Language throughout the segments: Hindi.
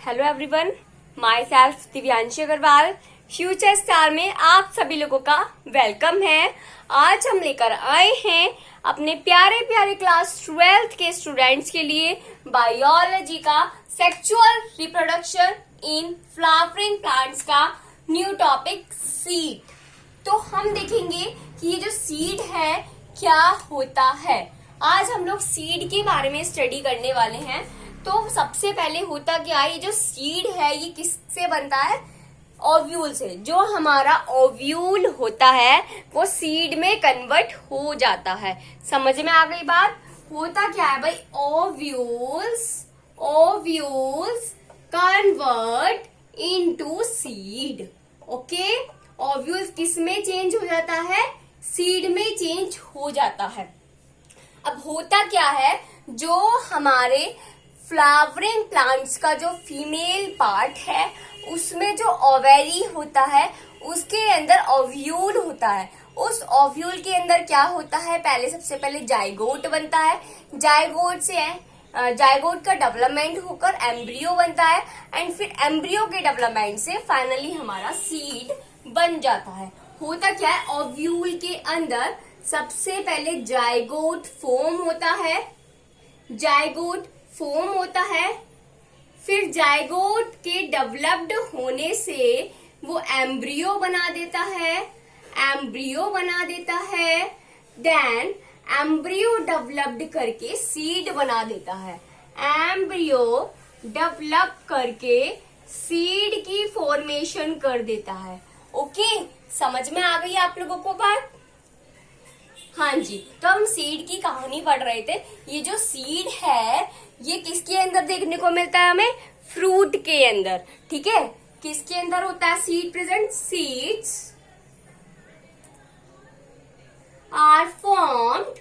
Hello everyone, my self Divyanshi Agrawal. Future star में आप सभी लोगों का वेलकम है। आज हम लेकर आए हैं अपने प्यारे प्यारे क्लास 12th के स्टूडेंट्स के लिए बायोलॉजी का sexual reproduction in flowering plants का न्यू टॉपिक सीड। तो हम देखेंगे कि ये जो सीड है क्या होता है। आज हम लोग सीड के बारे में स्टडी करने वाले हैं। तो सबसे पहले होता क्या है, ये जो सीड है ये किससे बनता है? ओव्यूल से। जो हमारा ओव्यूल होता है वो सीड में कन्वर्ट हो जाता है। समझ में आ गई बात? होता क्या है भाई, ovules convert into seed. Okay, ovules किस में चेंज हो जाता है? सीड में चेंज हो जाता है। अब होता क्या है, जो हमारे फ्लावरिंग प्लांट्स का जो फीमेल पार्ट है उसमें जो ओवेरी होता है उसके अंदर ओव्यूल होता है। उस ओव्यूल के अंदर क्या होता है, सबसे पहले जाइगोट बनता है। जाइगोट का डेवलपमेंट होकर एम्ब्रियो बनता है एंड फिर एम्ब्रियो के डेवलपमेंट से फाइनली हमारा सीड बन जाता है। होता क्या है, ओव्यूल के अंदर सबसे पहले जाइगोट फॉर्म होता है, फिर जाइगोट के डेवलप्ड होने से वो एम्ब्रियो बना देता है, देन एम्ब्रियो डेवलप्ड करके सीड बना देता है। एम्ब्रियो डेवलप करके सीड की फॉर्मेशन कर देता है। ओके, समझ में आ गई आप लोगों को बात? हाँ जी, तो हम सीड की कहानी पढ़ रहे थे। ये जो सीड है ये किसके अंदर देखने को मिलता है हमें? फ्रूट के अंदर। ठीक है, किसके अंदर होता है seed present? Seeds are formed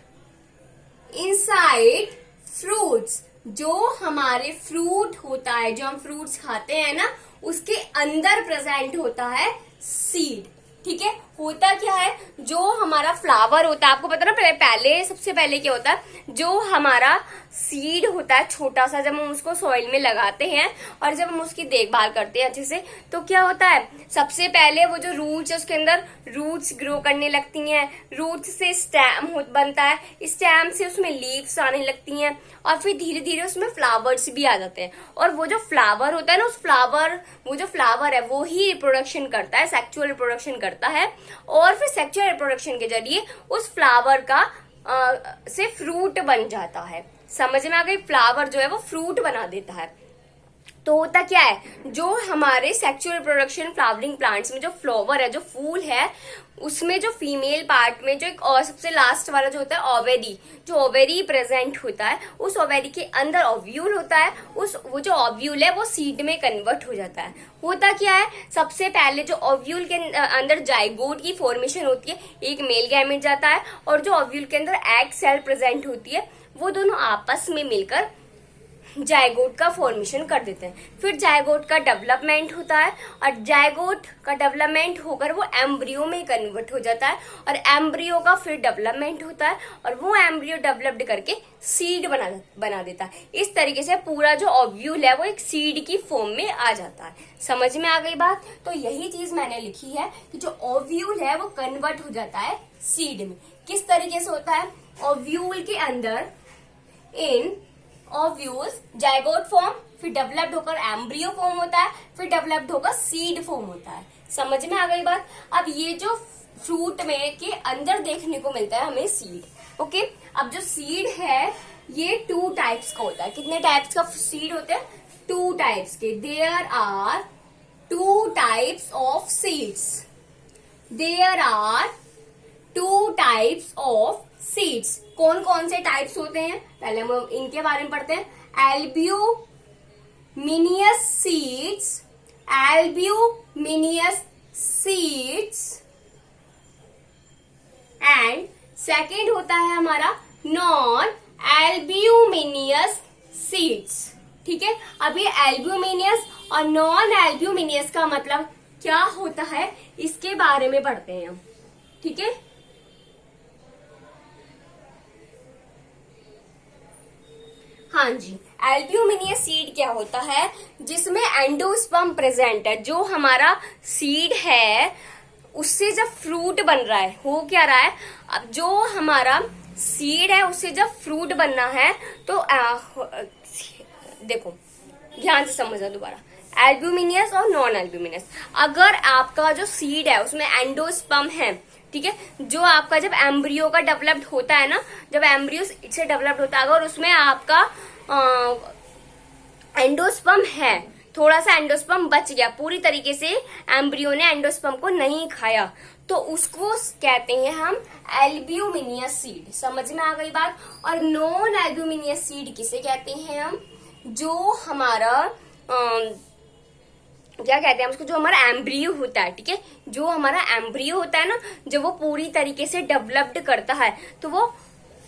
inside fruits. जो हमारे फ्रूट होता है, जो हम फ्रूट्स खाते हैं ना, उसके अंदर प्रेजेंट होता है सीड। ठीक है, होता क्या है, जो हमारा फ्लावर होता है, आपको पता ना सबसे पहले क्या होता है, जो हमारा सीड होता है छोटा सा, जब हम उसको सॉइल में लगाते हैं और जब हम उसकी देखभाल करते हैं अच्छे से, तो क्या होता है, सबसे पहले वो जो रूट्स है उसके अंदर रूट्स ग्रो करने लगती हैं। रूट्स से स्टेम बनता है, स्टेम से उसमें लीव्स आने लगती हैं और फिर धीरे धीरे उसमें फ्लावर्स भी आ जाते हैं। और वो जो फ्लावर होता है ना, वो जो फ्लावर है वो ही रिप्रोडक्शन करता है, सेक्सुअल रिप्रोडक्शन करता है और फिर सेक्सुअल रिप्रोडक्शन के जरिए उस फ्लावर का से फ्रूट बन जाता है। समझ में आ गई? फ्लावर जो है वो फ्रूट बना देता है। तो होता क्या है, जो हमारे सेक्सुअल रिप्रोडक्शन फ्लावरिंग प्लांट्स में जो फ्लावर है, जो फूल है, उसमें जो फीमेल पार्ट में जो एक और सबसे लास्ट वाला जो होता है ओवेरी, जो ओवेरी प्रेजेंट होता है, उस ओवेरी के अंदर ओव्यूल होता है। वो जो ओव्यूल है वो सीड में कन्वर्ट हो जाता है। होता क्या है, सबसे पहले जो ओव्यूल के अंदर जाइगोट की फॉर्मेशन होती है, एक मेल गैमेट जाता है और जो ओव्यूल के अंदर एग सेल प्रेजेंट होती है, वो दोनों आपस में मिलकर जाइगोट का फॉर्मेशन कर देते हैं। फिर जाइगोट का डेवलपमेंट होता है और जाइगोट का डेवलपमेंट होकर वो एम्ब्रियो में कन्वर्ट हो जाता है और एम्ब्रियो का फिर डेवलपमेंट होता है और वो एम्ब्रियो डेवलप्ड करके सीड बना देता है। इस तरीके से पूरा जो ओव्यूल है वो एक सीड की फॉर्म में आ जाता है। समझ में आ गई बात? तो यही चीज मैंने लिखी है कि जो ओव्यूल है वो कन्वर्ट हो जाता है सीड में। किस तरीके से होता है? ओव्यूल के अंदर इन ओव्यूल्स जाइगोट फॉर्म, फिर डेवलप्ड होकर एम्ब्रियो फॉर्म होता है, फिर डेवलप्ड होकर सीड फॉर्म होता है। समझ में आ गई बात? अब ये जो फ्रूट में के अंदर देखने को मिलता है हमें सीड। ओके, अब जो सीड है ये 2 टाइप्स का होता है। कितने टाइप्स का सीड होते हैं? 2 टाइप्स के। There are 2 types of seeds. There are 2 types of seeds. कौन कौन से टाइप्स होते हैं, पहले हम इनके बारे में पढ़ते हैं। एल्ब्यूमिनियस सीड्स एंड सेकेंड होता है हमारा नॉन एल्ब्यूमिनियस सीड्स। ठीक है, अब ये एल्ब्यूमिनियस और नॉन एल्ब्यूमिनियस का मतलब क्या होता है इसके बारे में पढ़ते हैं हम। ठीक है, हाँ जी, एल्ब्यूमिनियस सीड क्या होता है? जिसमें एंडोस्पर्म प्रेजेंट है। जो हमारा सीड है उससे जब फ्रूट बन रहा है, हो क्या रहा है, अब जो हमारा सीड है उससे जब फ्रूट बनना है तो देखो ध्यान से समझना दोबारा, एल्ब्यूमिनियस और नॉन एल्ब्यूमिनियस। अगर आपका जो सीड है उसमें एंडोस्पर्म है, ठीक है, जो आपका जब एम्ब्रियो का डेवलप्ड होता है ना, जब एम्ब्रियो से डेवलप्ड होता है, अगर उसमें आपका एंडोस्पर्म है, थोड़ा सा एंडोस्पर्म बच गया, पूरी तरीके से एम्ब्रियो ने एंडोस्पर्म को नहीं खाया, तो उसको कहते हैं हम एल्ब्यूमिनियस सीड। समझ में आ गई बात? और नॉन एल्ब्यूमिनियस सीड किसे कहते हैं हम? जो हमारा क्या कहते हैं उसको, जो हमारा एम्ब्रियो होता है, ठीक है, जो हमारा एम्ब्रियो होता है ना, जब वो पूरी तरीके से डेवलप्ड करता है तो वो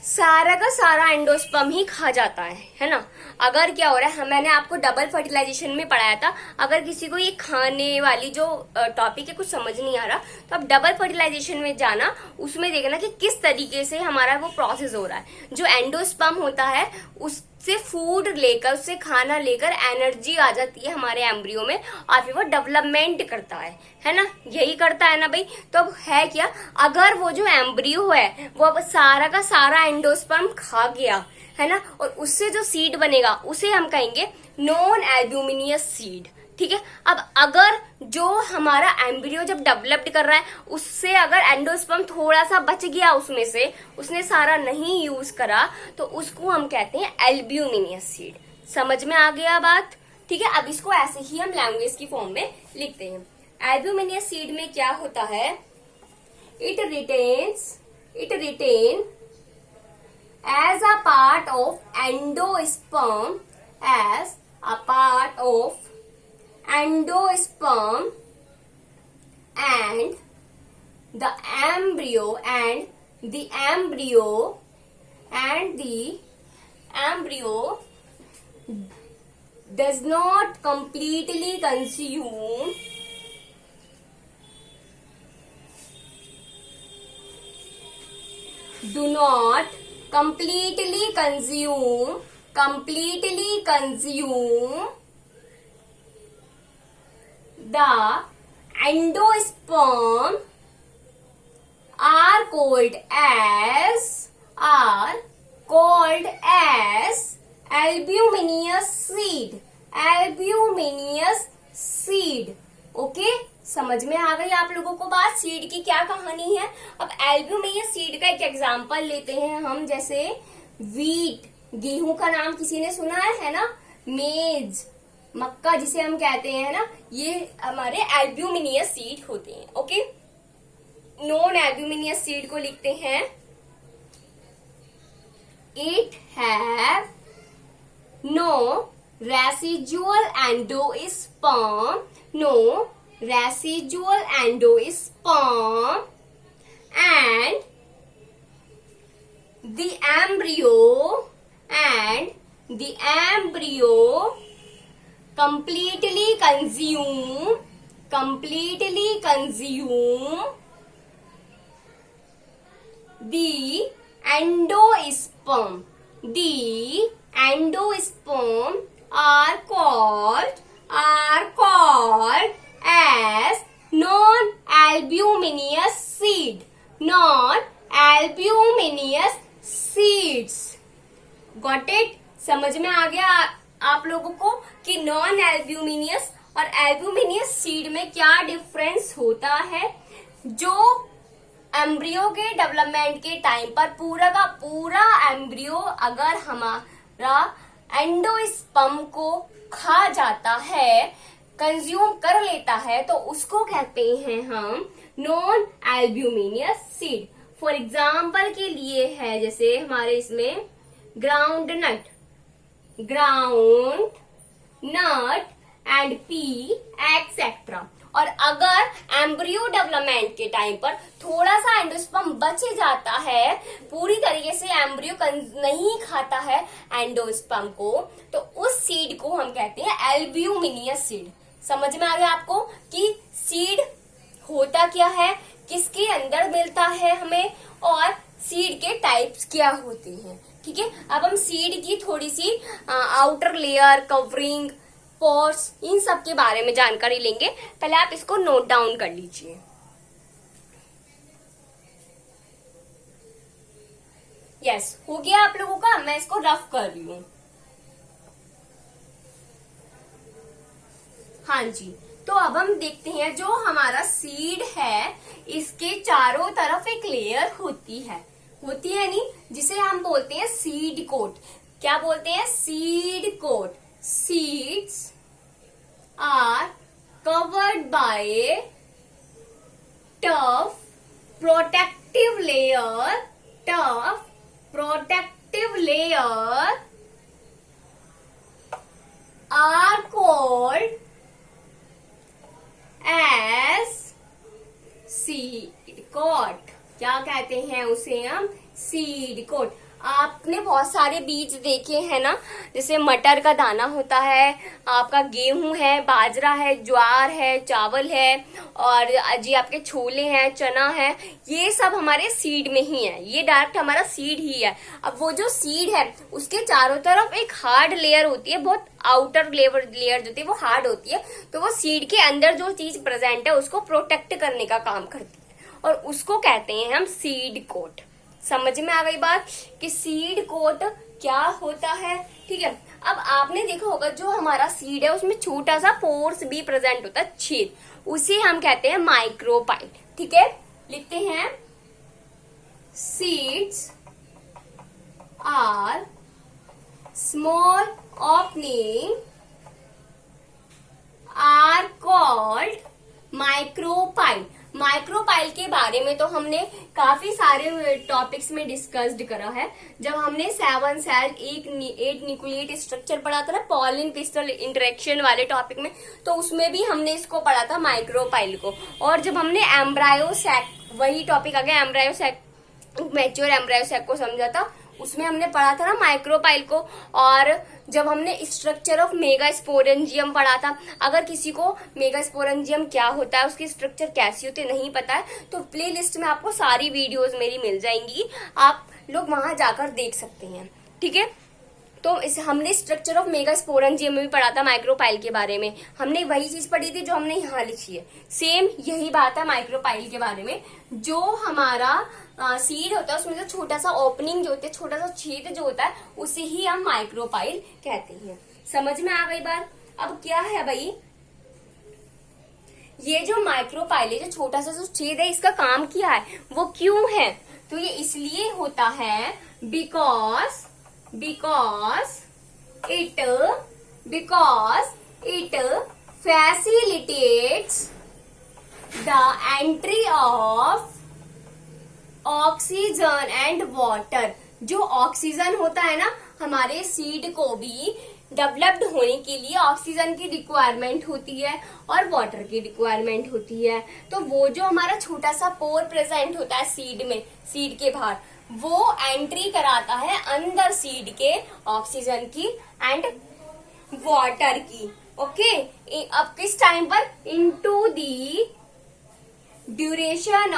सारा का सारा एंडोस्पर्म ही खा जाता है ना। अगर क्या हो रहा है, मैंने आपको डबल फर्टिलाइजेशन में पढ़ाया था, अगर किसी को ये खाने वाली जो टॉपिक है कुछ समझ नहीं आ रहा तो आप डबल फर्टिलाइजेशन में जाना, उसमें देखना कि किस तरीके से हमारा वो प्रोसेस हो रहा है। जो एंडोस्पर्म होता है उससे फूड लेकर, उससे खाना लेकर एनर्जी आ जाती है हमारे एम्ब्रियो में और फिर वो डेवलपमेंट करता है ना, यही करता है ना भाई। तो अब है क्या, अगर वो जो एम्ब्रियो है वो अब सारा का सारा एंडोस्पर्म खा गया है ना, और उससे जो सीड बनेगा उसे हम कहेंगे नॉन एल्ब्यूमिनियस सीड, ठीक है। अब अगर जो हमारा एम्ब्रियो जब डेवलप्ड कर रहा है उससे अगर एंडोस्पर्म थोड़ा सा बच गया उसमें से, उसने सारा नहीं यूज करा, तो उसको हम कहते हैं एल्ब्यूमिनियस सीड। समझ में आ गया बात? ठीक है। अब इसको ऐसे ही हम लैंग्वेज की फॉर्म में लिखते हैं। एल्ब्यूमिनियस सीड में क्या होता है, it retain as a part of endosperm, as a part of endosperm, and the embryo does not completely consume do not completely consume the endosperm are called as albuminous seed। Okay, समझ में आ गई आप लोगों को बात, सीड की क्या कहानी है। अब एल्ब्यूमिनियस सीड का एक एग्जांपल लेते हैं हम, जैसे वीट, गेहूं का नाम किसी ने सुना है ना, मेज, मक्का जिसे हम कहते हैं ना, ये हमारे एल्ब्यूमिनियस सीड होते हैं। ओके, नॉन एल्ब्यूमिनियस सीड को लिखते हैं, it have no residual endosperm, and the embryo completely consume the endosperm are called as non-albuminous seeds। Got it? समझ में आ गया आप लोगों को कि नॉन एल्ब्यूमिनियस और एल्ब्यूमिनियस सीड में क्या डिफरेंस होता है। जो एम्ब्रियो के डेवलपमेंट के टाइम पर पूरा का पूरा एम्ब्रियो अगर हमारा एंडोस्पर्म को खा जाता है, कंज्यूम कर लेता है, तो उसको कहते हैं हम non albuminous seed. For example के लिए है जैसे हमारे इसमें groundnut and pea etcetera. और अगर एम्ब्रियो डेवलपमेंट के टाइम पर थोड़ा सा एंडोस्पर्म बच जाता है, पूरी तरीके से एम्ब्रियो नहीं खाता है एंडोस्पर्म को, तो उस सीड को हम कहते हैं एल्ब्यूमिनियस सीड। समझ में आ गया आपको कि सीड होता क्या है, किसके अंदर मिलता है हमें, और सीड के टाइप्स क्या होते हैं। ठीक है, अब हम सीड की थोड़ी सी आउटर लेयर, कवरिंग, पोर्स, इन सब के बारे में जानकारी लेंगे। पहले आप इसको नोट डाउन कर लीजिए। यस, हो गया आप लोगों का। मैं इसको रफ कर रही हूं। हाँ जी, तो अब हम देखते हैं जो हमारा सीड है इसके चारों तरफ एक लेयर होती है नहीं, जिसे हम बोलते हैं सीड कोट। क्या बोलते हैं? Seed coat. Seeds are covered by tough protective layer, tough protective layer are called as seed coat। क्या कहते हैं उसे हम? Seed coat. आपने बहुत सारे बीज देखे हैं ना, जैसे मटर का दाना होता है, आपका गेहूं है, बाजरा है, ज्वार है, चावल है, और जी आपके छोले हैं, चना है, ये सब हमारे सीड में ही है। ये डायरेक्ट हमारा सीड ही है। अब वो जो सीड है उसके चारों तरफ एक हार्ड लेयर होती है, बहुत आउटर लेयर जो होती है वो हार्ड होती है। तो वो सीड के अंदर जो चीज प्रेजेंट है उसको प्रोटेक्ट करने का काम करती है, और उसको कहते हैं हम सीड कोट। समझ में आ गई बात कि सीड कोट क्या होता है? ठीक है, अब आपने देखा होगा जो हमारा सीड है उसमें छोटा सा पोर्स भी प्रेजेंट होता है, छेद, उसे हम कहते हैं माइक्रोपाइल। ठीक है, लिखते हैं seeds are small opening are called micropyle. Micropyle के बारे में तो हमने काफी सारे टॉपिक्स में डिस्कस्ड करा है। जब हमने 7 सेल 8 न्यूक्लिएट स्ट्रक्चर पढ़ा था ना, पॉलिन पिस्टल इंटरेक्शन वाले टॉपिक में, तो उसमें भी हमने इसको पढ़ा था माइक्रोपाइल को। और जब हमने एम्ब्रायो सैक, वही टॉपिक आ गया, embryo sac, mature embryo sac को समझा था, उसमें हमने पढ़ा था ना माइक्रोपाइल को। और जब हमने स्ट्रक्चर ऑफ मेगास्पोरेंजियम पढ़ा था, अगर किसी को मेगास्पोरेंजियम क्या होता है, उसकी स्ट्रक्चर कैसी होती है नहीं पता है, तो प्लेलिस्ट में आपको सारी वीडियोस मेरी मिल जाएंगी, आप लोग वहां जाकर देख सकते हैं। ठीक है, तो इस हमने स्ट्रक्चर ऑफ मेगास्पोरेंजियम में भी पढ़ा था माइक्रोपाइल के बारे में। हमने वही चीज पढ़ी थी जो हमने यहाँ लिखी है। सेम यही बात है माइक्रोपाइल के बारे में। जो हमारा सीड होता है उसमें जो छोटा सा ओपनिंग जो होती है, छोटा सा छेद जो होता है, उसे ही हम माइक्रोपाइल कहते हैं। समझ में आ गई बात? अब क्या है भाई, ये जो माइक्रोपाइल है, जो छोटा सा जो छेद है, इसका काम क्या है, वो क्यों है? तो ये इसलिए होता है because it facilitates the entry of oxygen and water. जो ऑक्सीजन होता है ना, हमारे सीड को भी डेवलप्ड होने के लिए ऑक्सीजन की रिक्वायरमेंट होती है और वाटर की रिक्वायरमेंट होती है। तो वो जो हमारा छोटा सा पोर प्रेजेंट होता है सीड में, सीड के बाहर, वो एंट्री कराता है अंदर सीड के ऑक्सीजन की एंड वाटर की। ओके, अब किस टाइम पर? Into the duration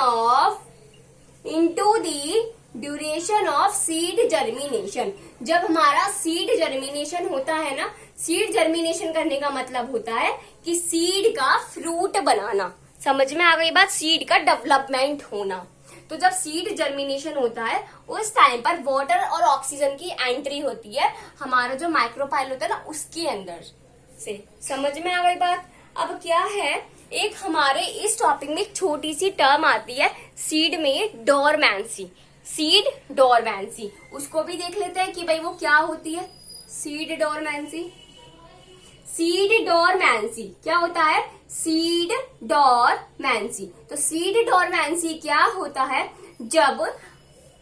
of seed germination. जब हमारा सीड जर्मिनेशन होता है ना, सीड जर्मिनेशन करने का मतलब होता है कि सीड का फ्रूट बनाना। समझ में आ गई बात? सीड का डेवलपमेंट होना। तो जब सीड जर्मिनेशन होता है उस टाइम पर वाटर और ऑक्सीजन की एंट्री होती है हमारा जो माइक्रोपाइल होता है ना, उसके अंदर से। समझ में आ गई बात? अब क्या है, एक हमारे इस टॉपिक में एक छोटी सी टर्म आती है सीड में, डोरमेंसी। सीड डोरमेंसी, उसको भी देख लेते हैं कि भाई वो क्या होती है। सीड डोरमेंसी, सीड डोरमेंसी क्या होता है? Seed dormancy. तो सीड डोरमेंसी क्या होता है? जब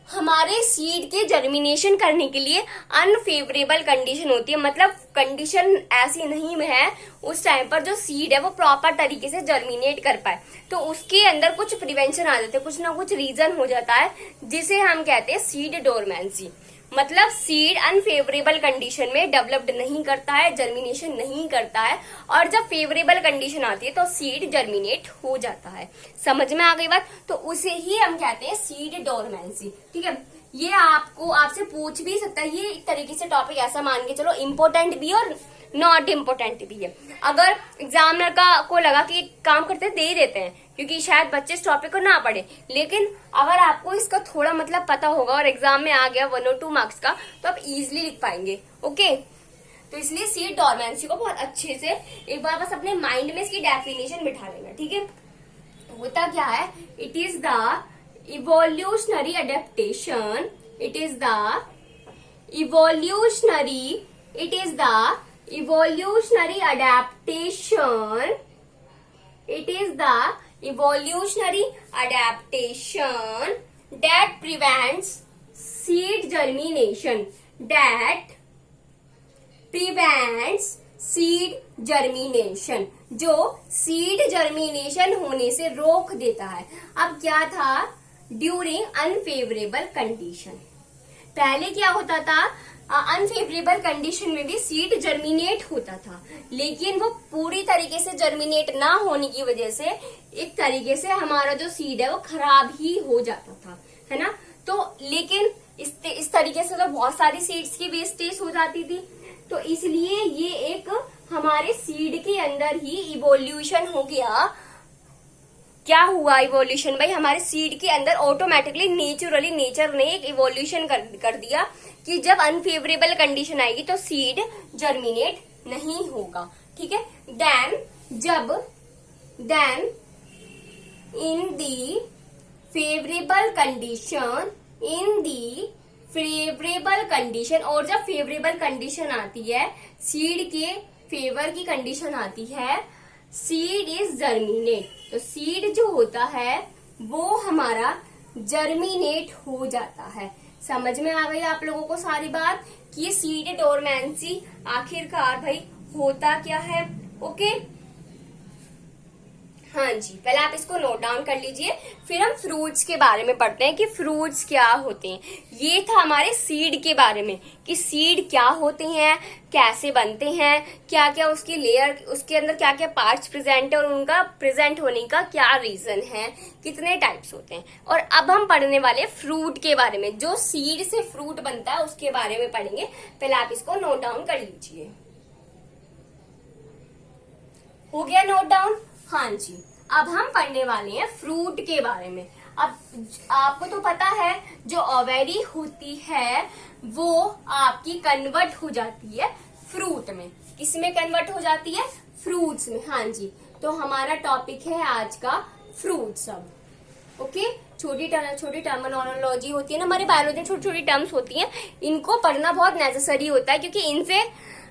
हमारे सीड के जर्मिनेशन करने के लिए अनफेवरेबल कंडीशन होती है, मतलब कंडीशन ऐसी नहीं है उस टाइम पर जो सीड है वो प्रॉपर तरीके से जर्मिनेट कर पाए, तो उसके अंदर कुछ प्रिवेंशन आ जाते हैं, कुछ ना कुछ रीजन हो जाता है, जिसे हम कहते हैं सीड डोरमेंसी। मतलब सीड अनफेवरेबल कंडीशन में डेवलप्ड नहीं करता है, जर्मिनेशन नहीं करता है, और जब फेवरेबल कंडीशन आती है तो सीड जर्मिनेट हो जाता है। समझ में आ गई बात? तो उसे ही हम कहते हैं सीड डोरमेंसी। ठीक है, ये आपको आपसे पूछ भी सकता है। ये एक तरीके से टॉपिक ऐसा मान के चलो इम्पोर्टेंट भी और नॉट इम्पोर्टेंट भी है। अगर एग्जामिनर को लगा कि काम करते दे ही देते हैं क्योंकि शायद बच्चे इस टॉपिक को ना पढ़े, लेकिन अगर आपको इसका थोड़ा मतलब पता होगा और एग्जाम में आ गया 1 और 2 मार्क्स का, तो आप इजिली लिख पाएंगे। ओके, तो इसलिए सीड डोरमेंसी को बहुत अच्छे से एक बार बस अपने माइंड में इसकी डेफिनेशन बिठा लेना। ठीक है, होता क्या है, it is the evolutionary adaptation, it is the evolutionary, it is the evolutionary adaptation, it is the evolutionary adaptation that prevents seed germination, that prevents seed germination, जो seed germination होने से रोक देता है। अब क्या था, ड्यूरिंग अनफेवरेबल कंडीशन, पहले क्या होता था, अनफेवरेबल कंडीशन में भी सीड जर्मिनेट होता था, लेकिन वो पूरी तरीके से जर्मिनेट ना होने की वजह से एक तरीके से हमारा जो सीड है वो खराब ही हो जाता था, है ना। तो लेकिन इस तरीके से तो बहुत सारी सीड्स की वेस्टेज हो जाती थी, तो इसलिए ये एक हमारे सीड के अंदर ही इवोल्यूशन हो गया। क्या हुआ इवोल्यूशन भाई, हमारे सीड के अंदर ऑटोमेटिकली नेचुरली नेचर ने एक इवोल्यूशन कर दिया कि जब अनफेवरेबल कंडीशन आएगी तो सीड जर्मिनेट नहीं होगा। ठीक है, then in the favourable condition, और जब फेवरेबल कंडीशन आती है, सीड के फेवर की कंडीशन आती है, सीड इज जर्मिनेट, तो सीड जो होता है वो हमारा जर्मिनेट हो जाता है। समझ में आ गई आप लोगों को सारी बात कि ये सीड डोरमेंसी आखिरकार भाई होता क्या है। ओके, हाँ जी, पहले आप इसको नोट डाउन कर लीजिए, फिर हम फ्रूट्स के बारे में पढ़ते हैं कि फ्रूट्स क्या होते हैं। ये था हमारे सीड के बारे में कि सीड क्या होते हैं, कैसे बनते हैं, क्या क्या उसकी लेयर, उसके अंदर क्या क्या पार्ट्स प्रेजेंट है और उनका प्रेजेंट होने का क्या रीजन है, कितने टाइप्स होते हैं। और अब हम पढ़ने वाले फ्रूट के बारे में, जो सीड से फ्रूट बनता है उसके बारे में पढ़ेंगे। पहले आप इसको नोट डाउन कर लीजिए। हो गया नोट डाउन? हाँ जी, अब हम पढ़ने वाले हैं फ्रूट के बारे में। अब आपको तो पता है जो ओवेरी होती है वो आपकी कन्वर्ट हो जाती है फ्रूट में। किसमें कन्वर्ट हो जाती है? फ्रूट्स में। हाँ जी, तो हमारा टॉपिक है आज का फ्रूट सब। ओके, छोटी टर्मिनोलॉजी होती है ना हमारे बायोलॉजी में, छोटी छोटी टर्म्स होती हैं, इनको पढ़ना बहुत नेसेसरी होता है क्योंकि इनसे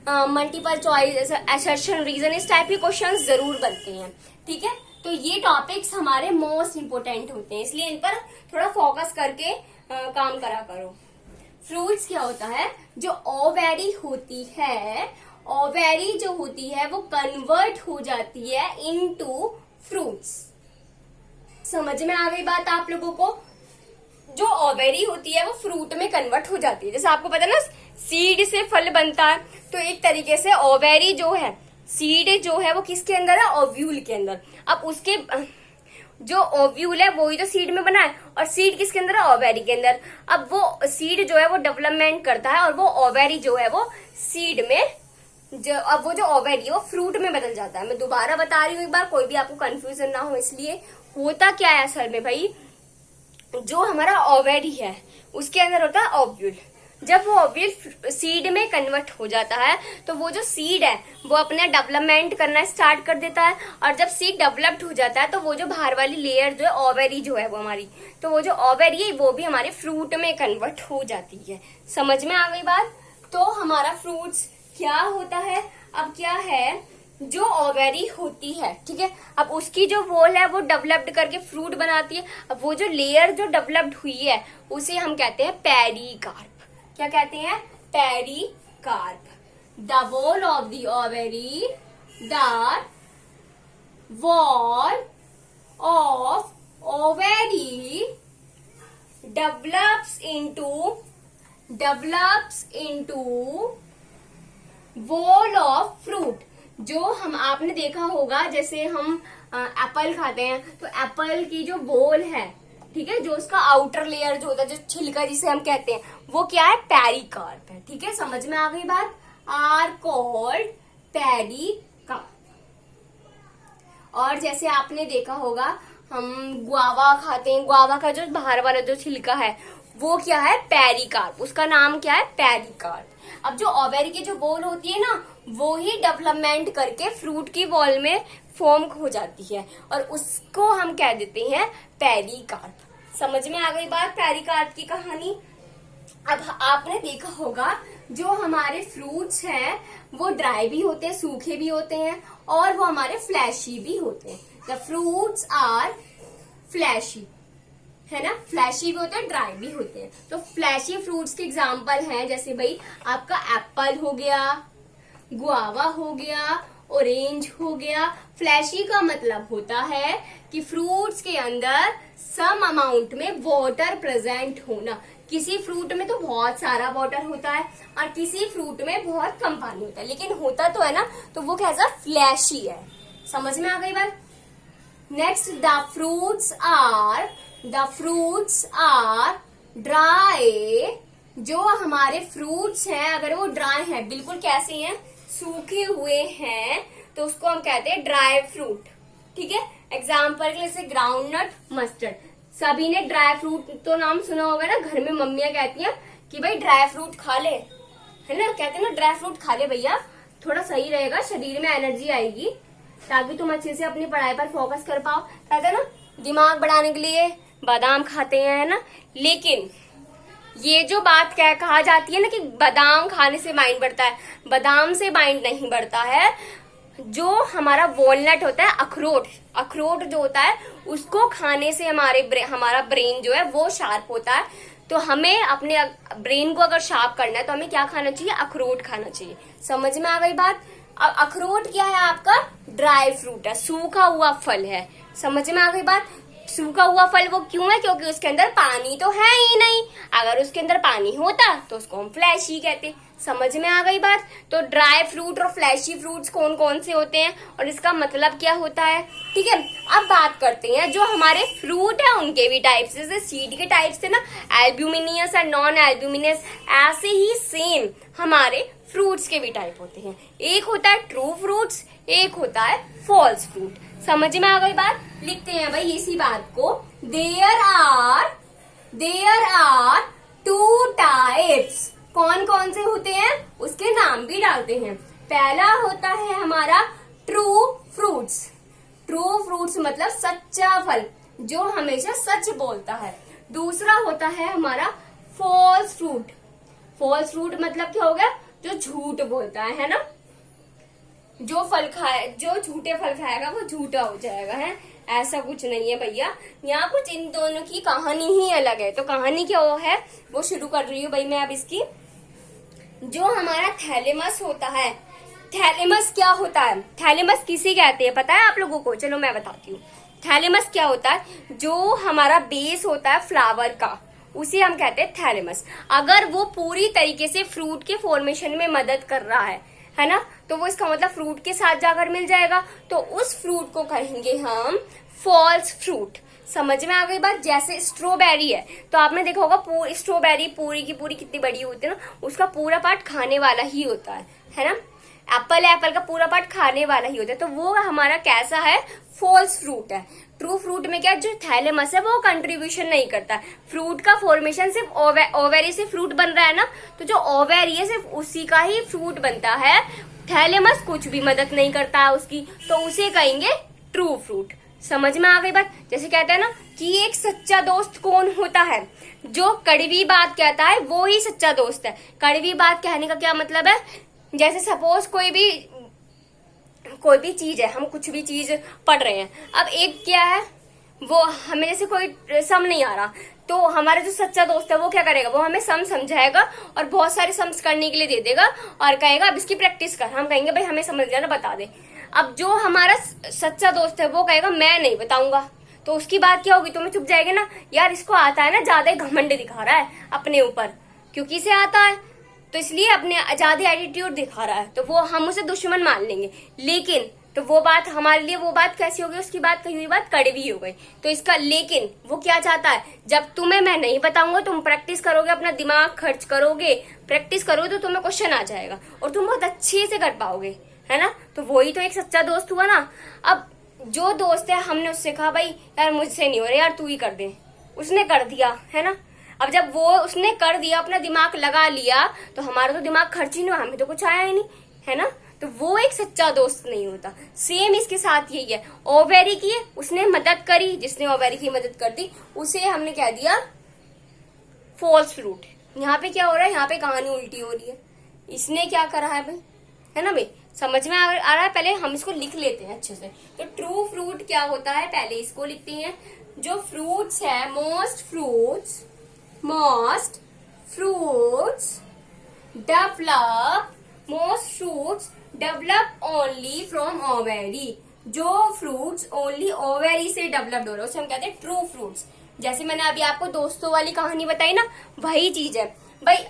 मल्टीपल चॉइस, असर्शन, रीजन, इस टाइप के क्वेश्चंस जरूर बनते हैं। ठीक है, तो ये टॉपिक्स हमारे मोस्ट इम्पोर्टेंट होते हैं, इसलिए इन पर थोड़ा फोकस करके काम करा करो। फ्रूट्स क्या होता है? जो ओवेरी होती है, ओवेरी जो होती है वो कन्वर्ट हो जाती है इनटू फ्रूट्स। समझ में आ गई बात आप लोगों को? जो ओवेरी होती है वो फ्रूट में कन्वर्ट हो जाती है। जैसे आपको पता है ना, सीड से फल बनता है, तो एक तरीके से ओवेरी जो है, सीड जो है वो किसके अंदर है? ओव्यूल के अंदर। अब उसके जो ओव्यूल है वो ही तो सीड में बना है, और सीड किसके अंदर है? ओवेरी के अंदर। अब वो सीड जो है वो डेवलपमेंट करता है और वो ओवेरी जो है वो सीड में, अब वो जो ओवेरी है वो फ्रूट में बदल जाता है। मैं दोबारा बता रही हूँ एक बार, कोई भी आपको कंफ्यूजन ना हो इसलिए। होता क्या है असल में भाई, जो हमारा ओवेरी है उसके अंदर होता है ओव्यूल। जब वो ओव्यूल सीड में कन्वर्ट हो जाता है तो वो जो सीड है वो अपना डेवलपमेंट करना स्टार्ट कर देता है, और जब सीड डेवलप्ड हो जाता है तो वो जो बाहर वाली लेयर जो है ओवेरी जो है वो हमारी, तो वो जो ओवेरी है वो भी हमारे फ्रूट में कन्वर्ट हो जाती है। समझ में आ गई बात? तो हमारा फ्रूट्स क्या होता है? अब क्या है, जो ओवेरी होती है, ठीक है, अब उसकी जो वॉल है वो डेवलप्ड करके फ्रूट बनाती है। अब वो जो लेयर जो डेवलप्ड हुई है उसे हम कहते हैं पेरिकार्प। क्या कहते हैं? Pericarp. The wall of the ovary, the wall of ovary develops into wall of fruit. जो हम आपने देखा होगा, जैसे हम एप्पल खाते हैं तो एप्पल की जो बोल है, ठीक है, जो उसका आउटर लेयर जो होता है, जो छिलका जिसे हम कहते हैं, वो क्या है, पेरिकार्प है। ठीक है, समझ में आ गई बात, आर कॉल्ड पेरिकार्प। और जैसे आपने देखा होगा, हम गुआवा खाते हैं, गुआवा का जो बाहर वाला जो छिलका है वो क्या है, पेरिकार्प, उसका नाम क्या है, पेरिकार्प। अब जो ओवेरी की जो बॉल होती है ना, वो ही डेवलपमेंट करके फ्रूट की बॉल में फॉर्म हो जाती है और उसको हम कह देते हैं पेरिकार्प। समझ में आ गई बात, पेरिकार्प की कहानी। अब आपने देखा होगा, जो हमारे फ्रूट्स हैं वो ड्राई भी होते हैं, सूखे भी होते हैं, और वो हमारे फ्लैशी भी होते हैं। द फ्रूट्स आर फ्लैशी, है ना, फ्लैशी भी होते हैं, ड्राई भी होते हैं। तो फ्लैशी फ्रूट्स के एग्जाम्पल हैं, जैसे भाई आपका एप्पल हो गया, गुआवा हो गया, ऑरेंज हो गया। फ्लैशी का मतलब होता है कि फ्रूट्स के अंदर सम अमाउंट में वाटर प्रेजेंट होना। किसी फ्रूट में तो बहुत सारा वाटर होता है और किसी फ्रूट में बहुत कम पानी होता है, लेकिन होता तो है ना, तो वो कैसा, फ्लैशी है। समझ में आ गई बात। Next, the fruits are dry. जो हमारे फ्रूट्स हैं, अगर वो ड्राई हैं, बिल्कुल कैसे हैं, सूखे हुए हैं, तो उसको हम कहते हैं ड्राई फ्रूट। ठीक है, एग्जाम्पल के लिए जैसे ग्राउंडनट, मस्टर्ड। सभी ने ड्राई फ्रूट तो नाम सुना होगा ना, घर में मम्मियां कहती हैं कि भाई ड्राई फ्रूट खा ले, है ना, कहते हैं ना ड्राई फ्रूट खा ले भैया, थोड़ा सही रहेगा, शरीर में एनर्जी आएगी, ताकि तुम अच्छे से अपनी पढ़ाई पर फोकस कर पाओ। कहते हैं ना, दिमाग बढ़ाने के लिए बादाम खाते हैं, है ना। लेकिन ये जो बात कहा जाती है ना कि बादाम खाने से माइंड बढ़ता है, बादाम से माइंड नहीं बढ़ता है। जो हमारा वॉलनट होता है, अखरोट जो होता है, उसको खाने से हमारा ब्रेन जो है वो शार्प होता है। तो हमें अपने ब्रेन को अगर शार्प करना है तो हमें क्या खाना चाहिए, अखरोट खाना चाहिए। समझ में आ गई बात। अब अखरोट क्या है, आपका ड्राई फ्रूट है, सूखा हुआ फल है। समझ में आ गई बात। सूखा हुआ फल वो क्यों है, क्योंकि उसके अंदर पानी तो है ही नहीं। अगर उसके अंदर पानी होता तो उसको हम फ्लैशी कहते। समझ में आ गई बात। तो ड्राई फ्रूट और फ्लैशी फ्रूट्स कौन कौन से होते हैं और इसका मतलब क्या होता है। ठीक है, अब बात करते हैं जो हमारे फ्रूट है उनके भी टाइप्स। जैसे सीड के टाइप्स थे ना, एल्ब्यूमिनियस और नॉन एल्ब्यूमिनियस, ऐसे ही सेम हमारे फ्रूट्स के भी टाइप होते हैं। एक होता है ट्रू फ्रूट्स, एक होता है फॉल्स फ्रूट। समझ में आ गई बात। लिखते हैं भाई इसी बात को। There are two types. कौन कौन से होते हैं उसके नाम भी डालते हैं। पहला होता है हमारा ट्रू फ्रूट्स। ट्रू फ्रूट्स मतलब सच्चा फल, जो हमेशा सच बोलता है। दूसरा होता है हमारा फॉल्स फ्रूट। फॉल्स फ्रूट मतलब क्या हो गया, जो झूठ बोलता है ना। जो झूठे फल खाएगा वो झूठा हो जाएगा, है। ऐसा कुछ नहीं है भैया, यहाँ कुछ इन दोनों की कहानी ही अलग है। तो कहानी क्या है वो शुरू कर रही हूँ भाई मैं अब इसकी। जो हमारा थैलेमस होता है, थैलेमस क्या होता है, थैलेमस किसे कहते हैं पता है आप लोगों को। चलो मैं बताती हूँ। थैलेमस क्या होता है, जो हमारा बेस होता है फ्लावर का, उसे हम कहते हैं थैलेमस। अगर वो पूरी तरीके से फ्रूट के फॉर्मेशन में मदद कर रहा है ना, तो वो इसका मतलब फ्रूट के साथ जाकर मिल जाएगा, तो उस फ्रूट को कहेंगे हम फॉल्स फ्रूट। समझ में आ गई बात। जैसे स्ट्रॉबेरी है, तो आपने देखा होगा स्ट्रॉबेरी पूरी की पूरी कितनी बड़ी होती है ना, उसका पूरा पार्ट खाने वाला ही होता है ना। एप्पल का पूरा पार्ट खाने वाला ही होता है, तो वो हमारा कैसा है, फॉल्स फ्रूट है। ट्रू फ्रूट में क्या, जो थैलेमस है वो कंट्रीब्यूशन नहीं करता। फ्रूट का फॉर्मेशन सिर्फ ओवेरी से फ्रूट बन रहा है ना, तो जो ओवेरी है सिर्फ उसी का ही फ्रूट बनता है। थैलेमस कुछ भी मदद नहीं करता है उसकी, तो उसे कहेंगे ट्रू फ्रूट। समझ में आ गई बात। जैसे कहते हैं ना कि एक सच्चा दोस्त कौन होता है, जो कड़वी बात कहता है वो ही सच्चा दोस्त है। कड़वी बात कहने का क्या मतलब है, जैसे सपोज कोई भी चीज है, हम कुछ भी चीज पढ़ रहे हैं। अब एक क्या है, वो हमें जैसे कोई सम नहीं आ रहा, तो हमारा जो सच्चा दोस्त है वो क्या करेगा, वो हमें सम समझाएगा और बहुत सारे सम्स करने के लिए दे देगा और कहेगा अब इसकी प्रैक्टिस कर। हम कहेंगे भाई हमें समझ गया ना, बता दे। अब जो हमारा सच्चा दोस्त है वो कहेगा मैं नहीं बताऊंगा, तो उसकी बात क्या होगी, तुम्हें चुप जाएगी ना, यार इसको आता है ना, ज्यादा घमंड दिखा रहा है अपने ऊपर, क्योंकि इसे आता है तो इसलिए अपने ज्यादा एटीट्यूड दिखा रहा है, तो वो हम उसे दुश्मन मान लेंगे। लेकिन तो वो बात हमारे लिए, वो बात कैसी हो गई, उसकी बात कही हुई बात कड़वी हो गई। तो इसका, लेकिन वो क्या चाहता है, जब तुम्हें मैं नहीं बताऊंगा, तुम प्रैक्टिस करोगे, अपना दिमाग खर्च करोगे, प्रैक्टिस करोगे, तो तुम्हें क्वेश्चन आ जाएगा और तुम बहुत अच्छे से कर पाओगे, है ना। तो वही तो एक सच्चा दोस्त हुआ ना। अब जो दोस्त है, हमने उससे कहा भाई यार मुझसे नहीं हो रहा, यार तू ही कर दे, उसने कर दिया, है ना। अब जब वो उसने कर दिया, अपना दिमाग लगा लिया, तो हमारा तो दिमाग खर्च ही नहीं हुआ, हमें तो कुछ आया ही नहीं, है ना। तो वो एक सच्चा दोस्त नहीं होता। सेम इसके साथ यही है, ओवेरी की उसने मदद करी, जिसने ओवेरी की मदद कर दी उसे हमने कह दिया फॉल्स फ्रूट। यहाँ पे क्या हो रहा है, यहाँ पे कहानी उल्टी हो रही है। इसने क्या करा है भाई, है ना भाई, समझ में आ रहा है। पहले हम इसको लिख लेते हैं अच्छे से। तो ट्रू फ्रूट क्या होता है, पहले इसको लिखते हैं। जो फ्रूट्स है, most fruits develop only from ovary. जो फ्रूट्स ओनली ओवेरी से डेवलप्ड हो रहे हैं उसे हम कहते हैं ट्रू फ्रूट्स। जैसे मैंने अभी आपको दोस्तों वाली कहानी बताई ना, वही चीज है भाई।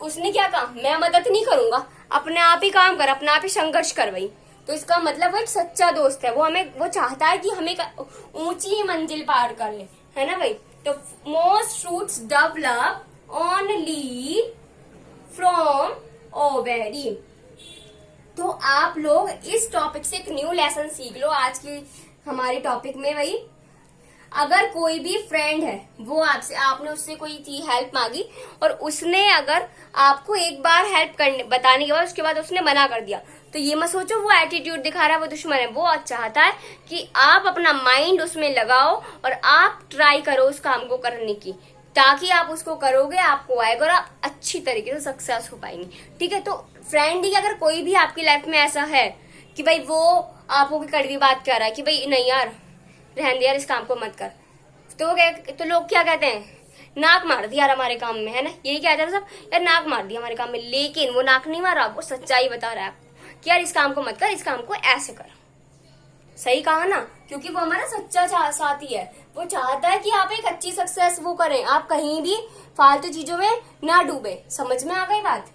उसने क्या कहा, मैं मदद नहीं करूंगा, अपने आप ही काम कर, अपने आप ही संघर्ष कर भाई। तो इसका मतलब वो एक सच्चा दोस्त है, वो चाहता है कि हम एक ऊंची मंजिल पार करें, है ना भाई। तो most fruits develop only from ovary. तो आप लोग इस टॉपिक से एक न्यू लेसन सीख लो आज की हमारे टॉपिक में भाई। अगर कोई भी फ्रेंड है, वो आपने उससे कोई चीज हेल्प मांगी और उसने अगर आपको एक बार बताने के बाद उसके बाद उसने मना कर दिया, तो ये मत सोचो वो एटीट्यूड दिखा रहा है, वो दुश्मन है। वो चाहता है कि आप अपना माइंड उसमें लगाओ और आप ट्राई करो उस काम को करने की, ताकि आप उसको करोगे, आपको आएगा और आप अच्छी तरीके से सक्सेस हो पाएंगे। ठीक है। तो फ्रेंड ही अगर कोई भी आपकी लाइफ में ऐसा है कि भाई वो आपको की कड़वी बात कह रहा है कि भाई नहीं यार रहने दे यार, इस काम को मत कर, तो लोग क्या कहते हैं, नाक मार दिया यार हमारे काम में, है ना। यही कहते हैं सब, यार नाक मार दिया हमारे काम में। लेकिन वो नाक नहीं मारा, वो सच्चाई बता रहा है आपको कि यार इस काम को मत कर, इस काम को ऐसे कर। सही कहा ना, क्योंकि वो हमारा सच्चा साथी है। वो चाहता है कि आप एक अच्छी सक्सेस वो करें, आप कहीं भी फालतू चीजों में ना डूबे। समझ में आ गई बात।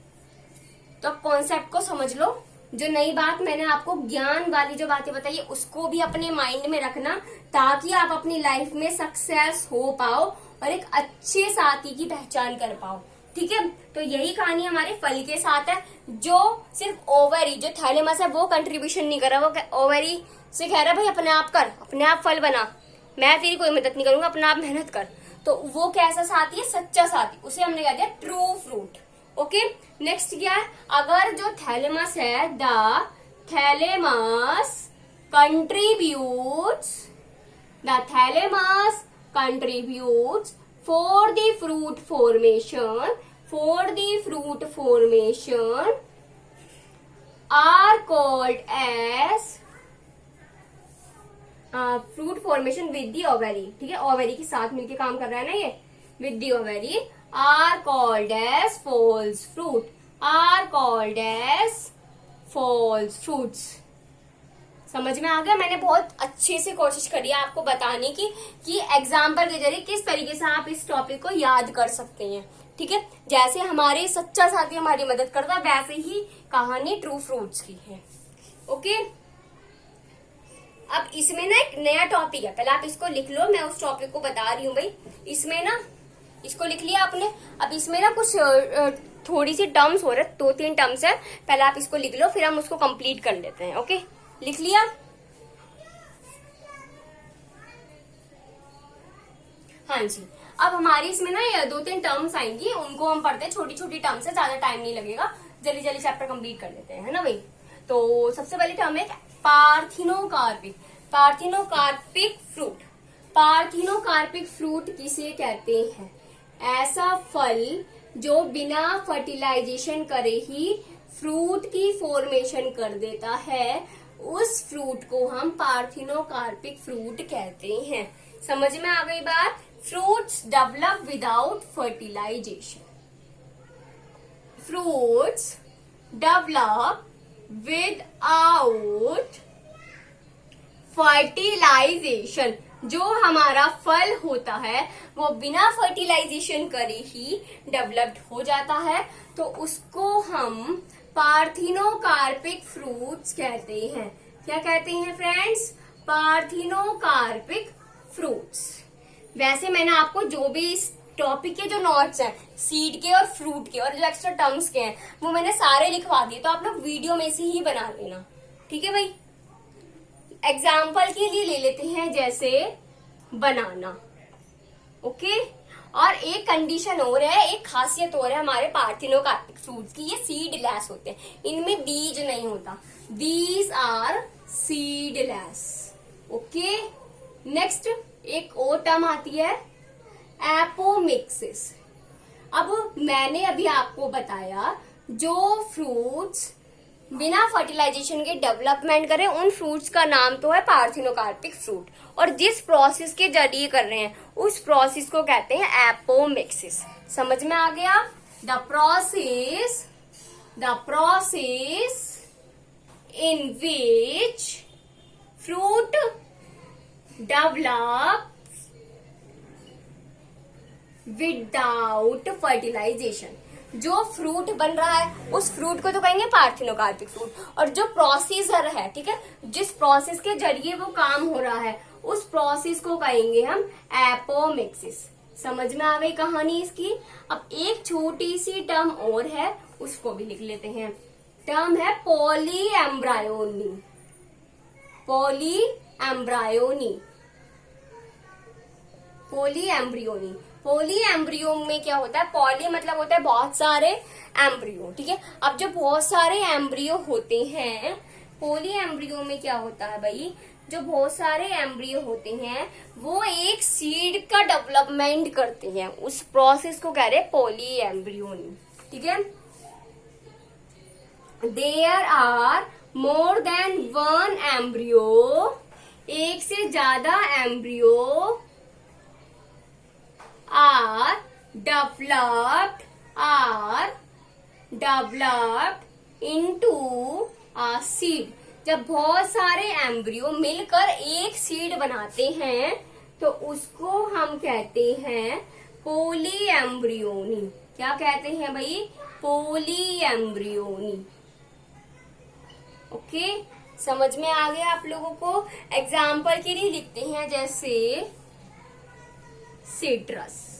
तो कॉन्सेप्ट को समझ लो। जो नई बात मैंने आपको ज्ञान वाली जो बातें बताई है उसको भी अपने माइंड में रखना, ताकि आप अपनी लाइफ में सक्सेस हो पाओ और एक अच्छे साथी की पहचान कर पाओ। ठीक है। तो यही कहानी हमारे फल के साथ है। जो सिर्फ ओवरी, जो थैलेमस है, वो कंट्रीब्यूशन नहीं कर रहा, वो ओवरी से कह रहा है भाई अपने आप कर, अपने आप फल बना, मैं तेरी कोई मदद नहीं करूंगा, अपना आप मेहनत कर। तो वो कैसा साथी है, सच्चा साथी, उसे हमने कह दिया ट्रू फ्रूट। ओके। नेक्स्ट क्या है, अगर जो थैलेमस है, the thalamus contributes for the fruit formation are called as fruit formation with the ovary. ठीक है, ओवेरी के साथ मिलके काम कर रहा है ना ये, with the ovary are called as false fruits. समझ में आ गया। मैंने बहुत अच्छे से कोशिश करी है आपको बताने की कि एग्जाम्पल के जरिए किस तरीके से आप इस टॉपिक को याद कर सकते हैं। ठीक है। जैसे हमारे सच्चा साथी हमारी मदद करता है, वैसे ही कहानी ट्रू फ्रूट्स की है। ओके। अब इसमें ना एक नया टॉपिक है, पहले आप इसको लिख लो, मैं उस टॉपिक को बता रही हूँ भाई। इसमें ना, इसको लिख लिया आपने। अब इसमें ना कुछ थोड़ी सी टर्म्स हो रहे, 2-3 टर्म्स है, पहले आप इसको लिख लो, फिर हम उसको कंप्लीट कर लेते हैं। ओके, लिख लिया। हाँ जी। अब हमारी इसमें ना 2-3 टर्म्स आएंगी, उनको हम पढ़ते हैं। छोटी छोटी टर्म्स है, ज्यादा टाइम नहीं लगेगा, जल्दी जल्दी चैप्टर कंप्लीट कर लेते हैं, है ना भाई। तो सबसे पहली टर्म है पार्थिनोकार्पिक फ्रूट। पार्थिनोकार्पिक फ्रूट किसे कहते हैं? ऐसा फल जो बिना फर्टिलाइजेशन करे ही फ्रूट की फॉर्मेशन कर देता है, उस फ्रूट को हम पार्थिनोकार्पिक फ्रूट कहते हैं। समझ में आ गई बात। Fruits develop without fertilisation. Fruits develop without fertilisation. जो हमारा फल होता है वो बिना फर्टिलाइजेशन करे ही डेवलप्ड हो जाता है, तो उसको हम पार्थिनोकार्पिक फ्रूट्स कहते हैं। क्या कहते हैं फ्रेंड्स? Parthenocarpic fruits. वैसे मैंने आपको जो भी इस टॉपिक के जो नोट्स हैं सीड के और फ्रूट के और जो एक्स्ट्रा टर्म्स के हैं वो मैंने सारे लिखवा दिए, तो आप लोग वीडियो में से ही बना लेना, ठीक है भाई। एग्जाम्पल के लिए ले लेते हैं जैसे बनाना, ओके। और एक कंडीशन और है, एक खासियत और है हमारे पार्थिनोकार्पिक फ्रूट्स की, ये सीडलेस होते हैं, इनमें बीज नहीं होता। These are seedless, okay. Next एक और टर्म आती है एपोमिक्सिस। अब मैंने अभी आपको बताया जो फ्रूट्स बिना फर्टिलाइजेशन के डेवलपमेंट करें उन फ्रूट्स का नाम तो है पार्थिनोकार्पिक फ्रूट, और जिस प्रोसेस के जरिए कर रहे हैं उस प्रोसेस को कहते हैं एपोमिक्सिस। समझ में आ गया? The process in which fruit develop without fertilisation. जो फ्रूट बन रहा है उस फ्रूट को तो कहेंगे पार्थिनोकार्पिक फ्रूट, और जो प्रोसीजर है, ठीक है, जिस प्रोसेस के जरिए वो काम हो रहा है उस प्रोसेस को कहेंगे हम एपोमिक्सिस। समझ में आ गई कहानी इसकी? अब एक छोटी सी टर्म और है, उसको भी लिख लेते हैं। टर्म है पॉलीएम्ब्रायोनी। पॉलीएम्ब्रियो में क्या होता है? पॉली मतलब होता है बहुत सारे, एम्ब्रियो, ठीक है। अब जो बहुत सारे एम्ब्रियो होते हैं, पॉलीएम्ब्रियो में क्या होता है भाई? जो बहुत सारे एम्ब्रियो होते हैं वो एक सीड का डेवलपमेंट करते हैं, उस प्रोसेस को कह रहे हैं पॉलीएम्ब्रियोनी, ठीक है। There are more than one embryo, एक से ज्यादा embryo are developed into a seed। जब बहुत सारे एम्ब्रियो मिलकर एक सीड बनाते हैं तो उसको हम कहते हैं पॉलीएम्ब्रियोनी। क्या कहते हैं भाई? Polyembryony, okay. समझ में आ गया आप लोगों को? एग्जाम्पल के लिए लिखते हैं जैसे सिट्रस।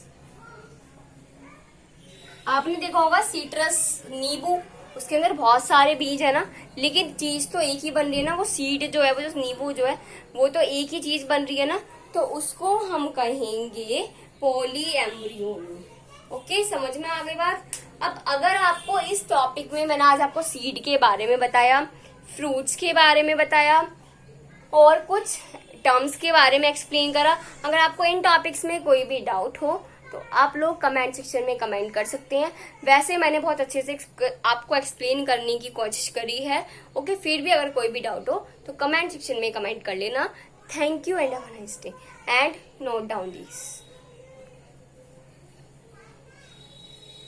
आपने देखा होगा सिट्रस, नींबू, उसके अंदर बहुत सारे बीज है ना, लेकिन चीज तो एक ही बन रही है ना, वो सीड जो है, वो जो नींबू जो है वो तो एक ही चीज बन रही है ना, तो उसको हम कहेंगे पॉलीएम्ब्रियोनी, ओके। समझ में आ गई बात? अब अगर आपको इस टॉपिक में, मैंने आज आपको सीड के बारे में बताया, फ्रूट्स के बारे में बताया और कुछ टर्म्स के बारे में एक्सप्लेन करा, अगर आपको इन टॉपिक्स में कोई भी डाउट हो तो आप लोग कमेंट सेक्शन में कमेंट कर सकते हैं। वैसे मैंने बहुत अच्छे से आपको एक्सप्लेन करने की कोशिश करी है, ओके। फिर भी अगर कोई भी डाउट हो तो कमेंट सेक्शन में कमेंट कर लेना। Thank you and have a nice day and note down this.